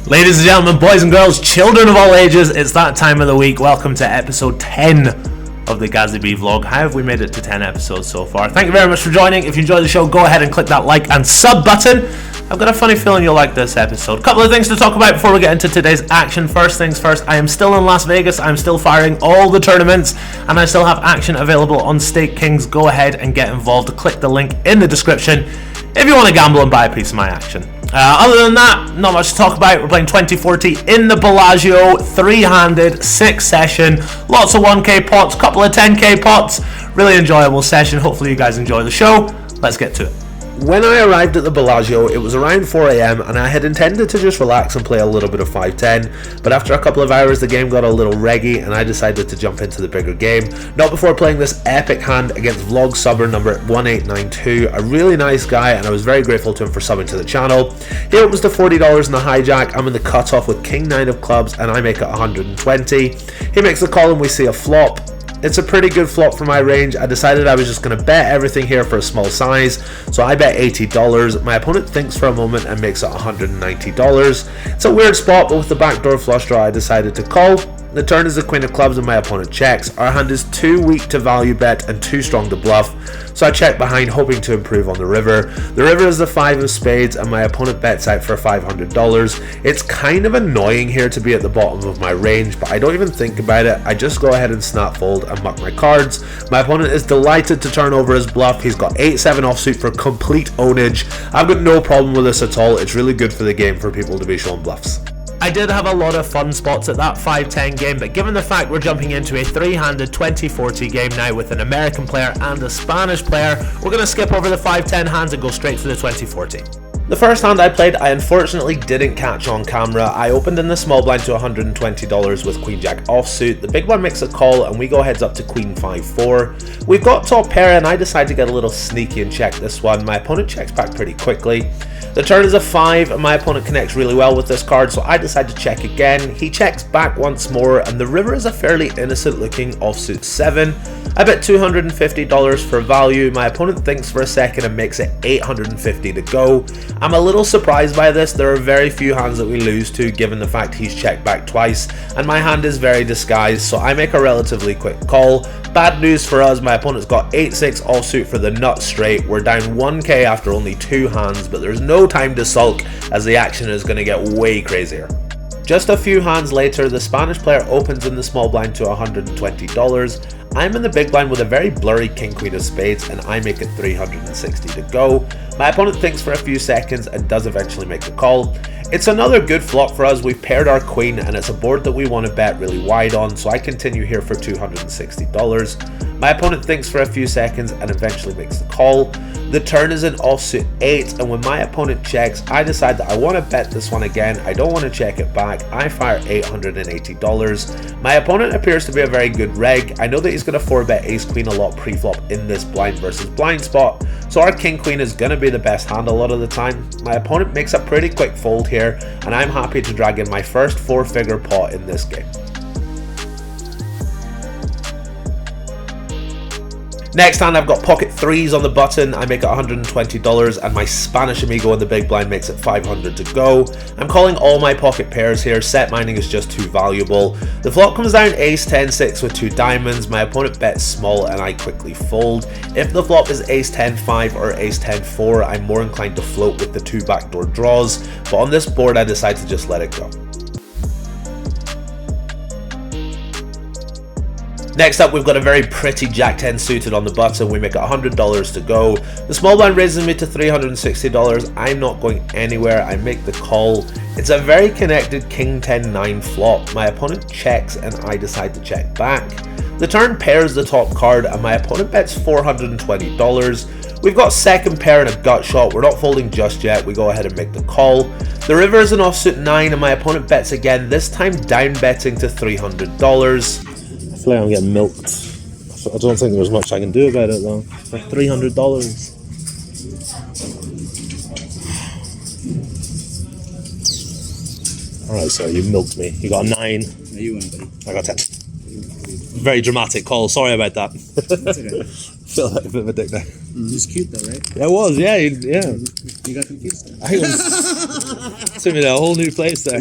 Ladies and gentlemen, boys and girls, children of all ages, it's that time of the week. Welcome to episode 10 of the Gazzy B vlog. How have we made it to 10 episodes so far? Thank you very much for joining. If you enjoyed the show, go ahead and click that like and sub button. I've got a funny feeling you'll like this episode. Couple of things to talk about before we get into today's action. First things first, I am still in Las Vegas. I'm still firing all the tournaments, and I still have action available on Stake Kings. Go ahead and get involved. Click the link in the description if you want to gamble and buy a piece of my action. Other than that, not much to talk about. We're playing 2040 in the Bellagio, 3-handed, 6-session, lots of 1k pots, couple of 10k pots. Really enjoyable session. Hopefully you guys enjoy the show. Let's get to it. When I arrived at the Bellagio, it was around 4 AM and I had intended to just relax and play a little bit of 5-10, but after a couple of hours the game got a little reggy and I decided to jump into the bigger game, not before playing this epic hand against vlog subber number 1892, a really nice guy, and I was very grateful to him for subbing to the channel. He opens to $40 in the hijack, I'm in the cutoff with King 9 of clubs and I make it 120. He makes the call and we see a flop. It's a pretty good flop for my range. I decided I was just going to bet everything here for a small size, so I bet $80. My opponent thinks for a moment and makes it $190. It's a weird spot, but with the backdoor flush draw I decided to call. The turn is the Queen of Clubs and my opponent checks. Our hand is too weak to value bet and too strong to bluff, so I check behind hoping to improve on the river. The river is the 5 of spades and my opponent bets out for $500. It's kind of annoying here to be at the bottom of my range, but I don't even think about it. I just go ahead and snap fold and muck my cards. My opponent is delighted to turn over his bluff. He's got 8-7 offsuit for complete ownage. I've got no problem with this at all. It's really good for the game for people to be shown bluffs. I did have a lot of fun spots at that 5-10 game, but given the fact we're jumping into a 3-handed 2040 game now with an American player and a Spanish player, we're going to skip over the 5-10 hands and go straight for the 2040. The first hand I played, I unfortunately didn't catch on camera. I opened in the small blind to $120 with Queen Jack offsuit. The big one makes a call and we go heads up to Queen 5-4. We've got top pair and I decide to get a little sneaky and check this one. My opponent checks back pretty quickly. The turn is a 5 and my opponent connects really well with this card, so I decide to check again. He checks back once more and the river is a fairly innocent looking offsuit 7. I bet $250 for value. My opponent thinks for a second and makes it $850 to go. I'm a little surprised by this. There are very few hands that we lose to given the fact he's checked back twice and my hand is very disguised, so I make a relatively quick call. Bad news for us, my opponent's got 8-6 offsuit for the nut straight. We're down 1k after only 2 hands, but there's no time to sulk as the action is going to get way crazier. Just a few hands later, the Spanish player opens in the small blind to $120. I'm in the big blind with a very blurry King Queen of spades and I make it $360 to go. My opponent thinks for a few seconds and does eventually make the call. It's another good flop for us. We've paired our queen and it's a board that we want to bet really wide on, so I continue here for $260. My opponent thinks for a few seconds and eventually makes the call. The turn is an offsuit 8 and when my opponent checks, I decide that I want to bet this one again. I don't want to check it back. I fire $880. My opponent appears to be a very good reg. I know that he's going to 4-bet ace queen a lot pre-flop in this blind versus blind spot, so our king queen is going to be the best hand a lot of the time. My opponent makes a pretty quick fold here and I'm happy to drag in my first 4-figure pot in this game. Next hand I've got pocket 3s on the button. I make it $120 and my Spanish amigo in the big blind makes it $500 to go. I'm calling all my pocket pairs here. Set mining is just too valuable. The flop comes down ace 10-6 with 2 diamonds. My opponent bets small and I quickly fold. If the flop is ace 10-5 or ace 10-4, I'm more inclined to float with the 2 backdoor draws, but on this board I decide to just let it go. Next up, we've got a very pretty Jack 10 suited on the button. We make it $100 to go. The small blind raises me to $360. I'm not going anywhere. I make the call. It's a very connected King 10-9 flop. My opponent checks and I decide to check back. The turn pairs the top card and my opponent bets $420. We've got second pair and a gut shot. We're not folding just yet. We go ahead and make the call. The river is an offsuit 9 and my opponent bets again, this time down betting to $300. I feel like I'm getting milked. I don't think there's much I can do about it though. For $300. Alright, so you milked me. You got a 9. No, you win, buddy. I got 10. Very dramatic call. Sorry about that. That's okay. I feel like a bit of a dick there. It was cute though, right? Yeah, it was, yeah. You got confused. I was Took me to a whole new place there.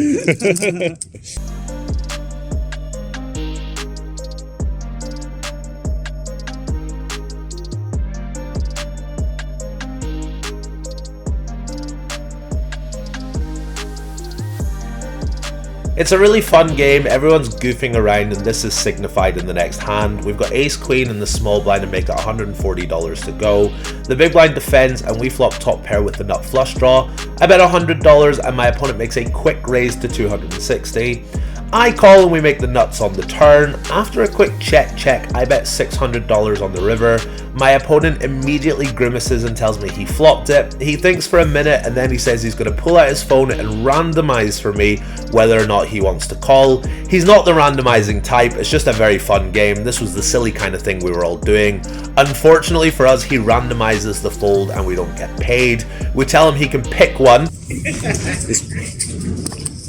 It's a really fun game, everyone's goofing around, and this is signified in the next hand. We've got ace queen in the small blind and make it $140 to go. The big blind defends and we flop top pair with the nut flush draw. I bet $100 and my opponent makes a quick raise to 260. I call and we make the nuts on the turn. After a quick check, I bet $600 on the river. My opponent immediately grimaces and tells me he flopped it. He thinks for a minute and then he says he's going to pull out his phone and randomize for me whether or not he wants to call. He's not the randomizing type, it's just a very fun game. This was the silly kind of thing we were all doing. Unfortunately for us, he randomizes the fold and we don't get paid. We tell him he can pick one.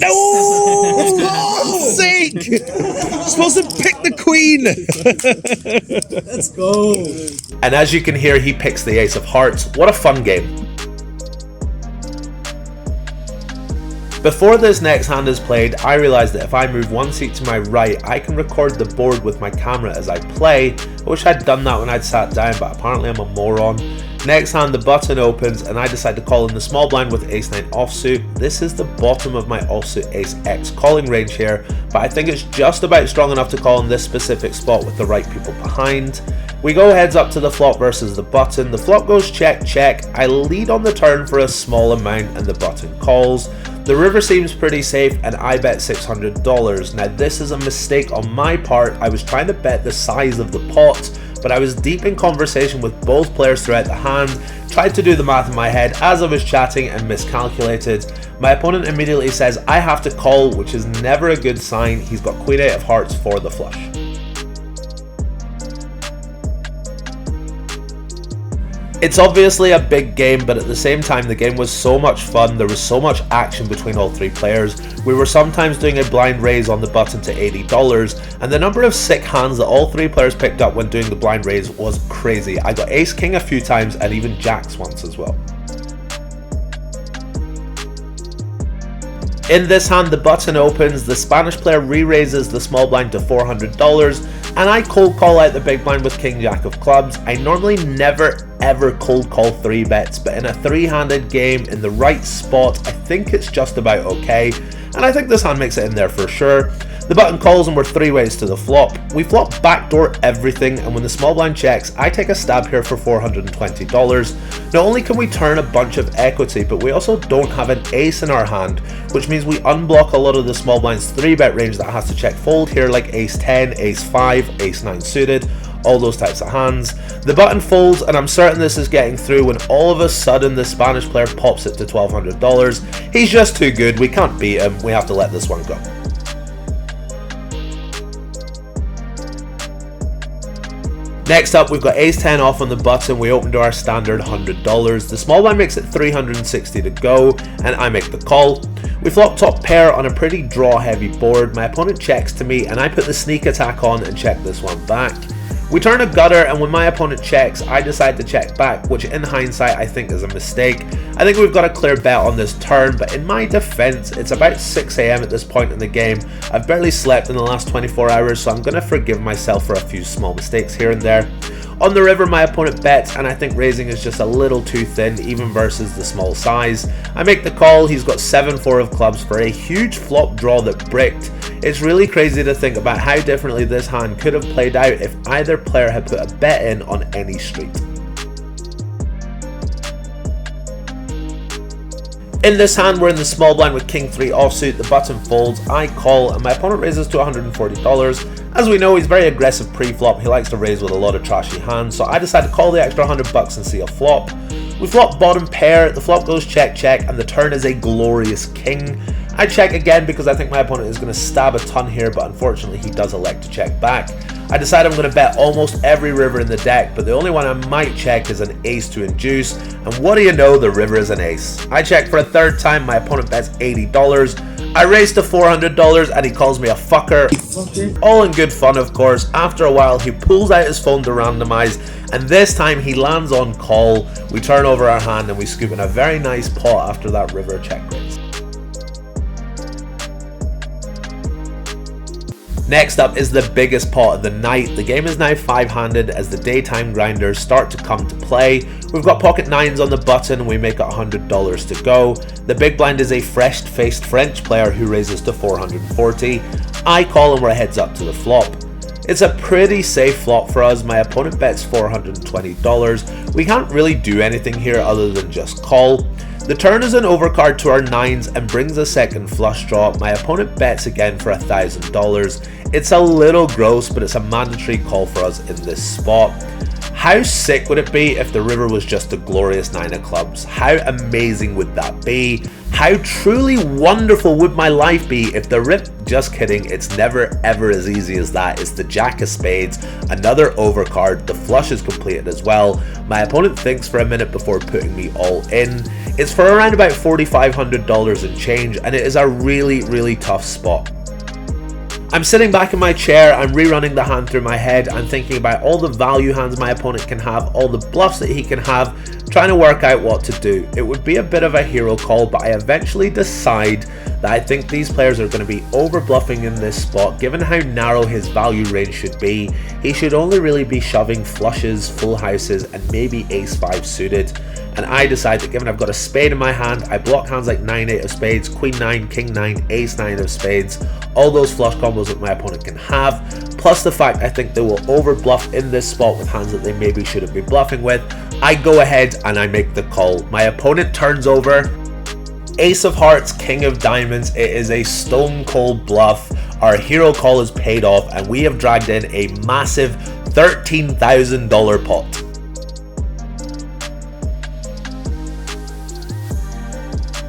No! For God's sake! You're supposed to pick the queen! Let's go! And as you can hear, he picks the ace of hearts. What a fun game. Before this next hand is played, I realised that if I move one seat to my right, I can record the board with my camera as I play. I wish I'd done that when I'd sat down, but apparently I'm a moron. Next hand, the button opens and I decide to call in the small blind with ace-9 offsuit. This is the bottom of my offsuit ace-x calling range here, but I think it's just about strong enough to call in this specific spot with the right people behind. We go heads up to the flop versus the button. The flop goes check. I lead on the turn for a small amount and the button calls. The river seems pretty safe and I bet $600. Now this is a mistake on my part. I was trying to bet the size of the pot, but I was deep in conversation with both players throughout the hand, tried to do the math in my head as I was chatting and miscalculated. My opponent immediately says I have to call, which is never a good sign. He's got queen 8 of hearts for the flush. It's obviously a big game, but at the same time the game was so much fun, there was so much action between all three players. We were sometimes doing a blind raise on the button to $80, and the number of sick hands that all three players picked up when doing the blind raise was crazy. I got ace king a few times and even jacks once as well. In this hand, the button opens, the Spanish player re-raises the small blind to $400, and I cold call out the big blind with king jack of clubs. I normally never ever cold call 3 bets, but in a 3-handed game in the right spot, I think it's just about okay, and I think this hand makes it in there for sure. The button calls and we're 3 ways to the flop. We flop backdoor everything, and when the small blind checks, I take a stab here for $420. Not only can we turn a bunch of equity, but we also don't have an ace in our hand, which means we unblock a lot of the small blind's 3-bet range that has to check fold here, like ace 10, ace 5, ace 9 suited, all those types of hands. The button folds, and I'm certain this is getting through when all of a sudden the Spanish player pops it to $1,200. He's just too good, we can't beat him, we have to let this one go. Next up, we've got ace 10 off on the button. We open to our standard $100. The small blind makes it $360 to go, and I make the call. We flop top pair on a pretty draw heavy board. My opponent checks to me, and I put the sneak attack on and check this one back. We turn a gutter, and when my opponent checks, I decide to check back, which in hindsight I think is a mistake. I think we've got a clear bet on this turn, but in my defense, it's about 6 AM at this point in the game. I've barely slept in the last 24 hours, so I'm going to forgive myself for a few small mistakes here and there. On the river, my opponent bets, and I think raising is just a little too thin, even versus the small size. I make the call. He's got 7-4 of clubs for a huge flop draw that bricked. It's really crazy to think about how differently this hand could have played out if either player had put a bet in on any street. In this hand, we're in the small blind with king 3 offsuit. The button folds, I call, and my opponent raises to $140. As we know, he's very aggressive pre-flop. He likes to raise with a lot of trashy hands, so I decide to call the extra $100 and see a flop. We flop bottom pair, the flop goes check, and the turn is a glorious king. I check again because I think my opponent is going to stab a ton here, but unfortunately he does elect to check back. I decide I'm going to bet almost every river in the deck, but the only one I might check is an ace to induce, and what do you know, the river is an ace. I check for a third time, my opponent bets $80. I raise to $400 and he calls me a fucker. All in good fun, of course. After a while he pulls out his phone to randomize, and this time he lands on call. We turn over our hand and we scoop in a very nice pot after that river check raise. Next up is the biggest pot of the night. The game is now 5-handed as the daytime grinders start to come to play. We've got pocket 9s on the button and we make it $100 to go. The big blind is a fresh-faced French player who raises to 440. I call and we're heads up to the flop. It's a pretty safe flop for us. My opponent bets $420. We can't really do anything here other than just call. The turn is an overcard to our 9s and brings a second flush draw. My opponent bets again for $1,000. It's a little gross, but it's a mandatory call for us in this spot. How sick would it be if the river was just a glorious 9 of clubs? How amazing would that be? How truly wonderful would my life be if the rip, just kidding, it's never ever as easy as that. It's the jack of spades, another overcard, the flush is completed as well. My opponent thinks for a minute before putting me all in. It's for around about $4,500 and change, and it is a really tough spot. I'm sitting back in my chair, I'm rerunning the hand through my head, I'm thinking about all the value hands my opponent can have, all the bluffs that he can have, trying to work out what to do. It would be a bit of a hero call, but I eventually decide that I think these players are going to be over bluffing in this spot. Given how narrow his value range should be, he should only really be shoving flushes, full houses, and maybe ace-5 suited. And I decide that given I've got a spade in my hand, I block hands like 9-8 of spades, queen 9, king 9, ace 9 of spades, all those flush combos that my opponent can have, plus the fact I think they will over bluff in this spot with hands that they maybe shouldn't be bluffing with. I go ahead and I make the call. My opponent turns over, ace of hearts, king of diamonds. It is a stone cold bluff. Our hero call is paid off and we have dragged in a massive $13,000 pot.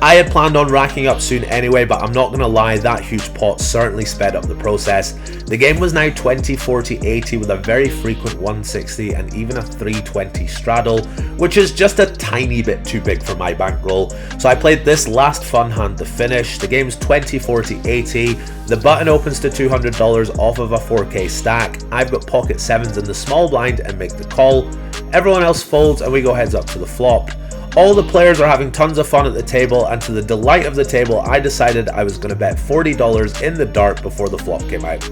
I had planned on racking up soon anyway, but I'm not going to lie, that huge pot certainly sped up the process. The game was now 20, 40, 80 with a very frequent 160 and even a 320 straddle, which is just a tiny bit too big for my bankroll. So I played this last fun hand to finish. The game's 20, 40, 80. The button opens to $200 off of a 4K stack. I've got pocket 7s in the small blind and make the call. Everyone else folds and we go heads up to the flop. All the players are having tons of fun at the table, and to the delight of the table, I decided I was going to bet $40 in the dark before the flop came out.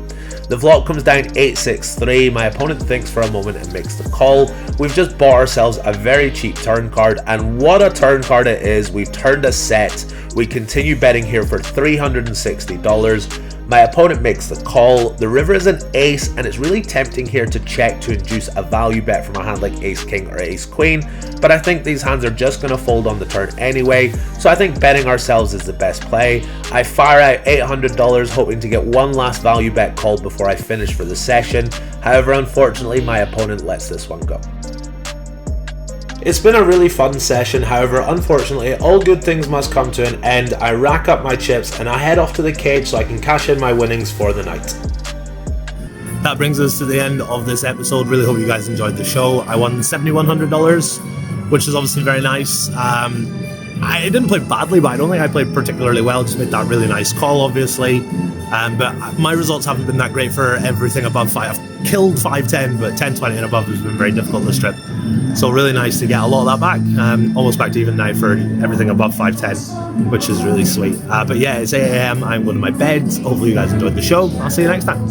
The flop comes down 8-6-3, my opponent thinks for a moment and makes the call. We've just bought ourselves a very cheap turn card, and what a turn card it is. We've turned a set. We continue betting here for $360. My opponent makes the call. The river is an ace and it's really tempting here to check to induce a value bet from a hand like ace king or ace queen, but I think these hands are just going to fold on the turn anyway, so I think betting ourselves is the best play. I fire out $800 hoping to get one last value bet called before I finish for the session. However, unfortunately my opponent lets this one go. It's been a really fun session, however, unfortunately, all good things must come to an end. I rack up my chips and I head off to the cage so I can cash in my winnings for the night. That brings us to the end of this episode. Really hope you guys enjoyed the show. I won $7,100, which is obviously very nice. I didn't play badly, but I don't think I played particularly well. Just made that really nice call, obviously. But my results haven't been that great for everything above 5. I've killed 5-10, but 10-20 and above has been very difficult this trip. So really nice to get a lot of that back. Almost back to even now for everything above 5-10, which is really sweet. But yeah, it's 8 AM. I'm going to my bed. Hopefully you guys enjoyed the show. I'll see you next time.